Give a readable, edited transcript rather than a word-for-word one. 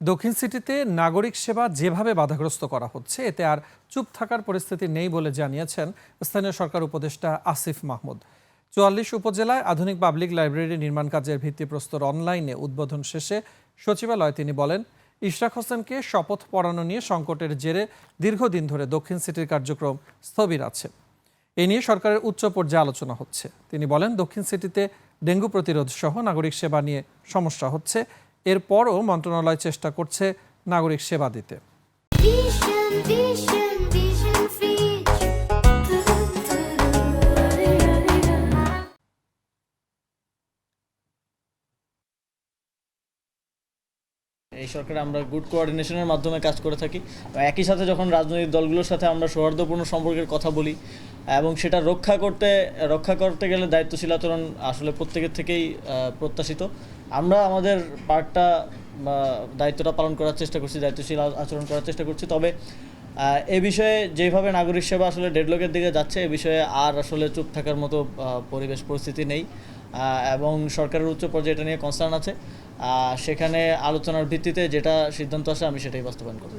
দক্ষিণ সিটিতে নাগরিক সেবা যেভাবে বাধাগ্রস্ত করা হচ্ছে এতে আর চুপ থাকার পরিস্থিতি নেই বলে জানিয়েছেন স্থানীয় সরকার উপদেষ্টা আসিফ মাহমুদ। ৪৪ উপজেলায় আধুনিক পাবলিক লাইব্রেরি নির্মাণ কাজের ভিত্তিপ্রস্তর অনলাইনে উদ্বোধন শেষে সচিবালয়ে তিনি বলেন, ইশরাক হোসেনকে শপথ পড়ানো নিয়ে সংকটের জেরে দীর্ঘদিন ধরে দক্ষিণ সিটির কার্যক্রম স্থবির আছে। এ নিয়ে সরকারের উচ্চ পর্যায়ে আলোচনা হচ্ছে। তিনি বলেন, দক্ষিণ সিটিতে ডেঙ্গু প্রতিরোধ সহ নাগরিক সেবা নিয়ে সমস্যা হচ্ছে। এরপরও মন্ত্রণালয় চেষ্টা করছে নাগরিক সেবা দিতে। এই সরকারে আমরা গুড কোঅর্ডিনেশনের মাধ্যমে কাজ করে থাকি। একই সাথে যখন রাজনৈতিক দলগুলোর সাথে আমরা সৌহার্দ্যপূর্ণ সম্পর্কের কথা বলি এবং সেটা রক্ষা করতে গেলে দায়িত্বশীল আচরণ আসলে প্রত্যেকের থেকেই প্রত্যাশিত। আমরা আমাদের পার্টটা দায়িত্বটা পালন করার চেষ্টা করছি, দায়িত্বশীল আচরণ করার চেষ্টা করছি। তবে এ বিষয়ে যেভাবে নাগরিক সেবা আসলে ডেডলকের দিকে যাচ্ছে, এ বিষয়ে আর আসলে চুপ থাকার মতো পরিবেশ পরিস্থিতি নেই এবং সরকারের উচ্চ পর্যায়ে এটা নিয়ে কনসার্ন আছে। সেখানে আলোচনার ভিত্তিতে যেটা সিদ্ধান্ত আসে আমি সেটাই বাস্তবায়ন করব।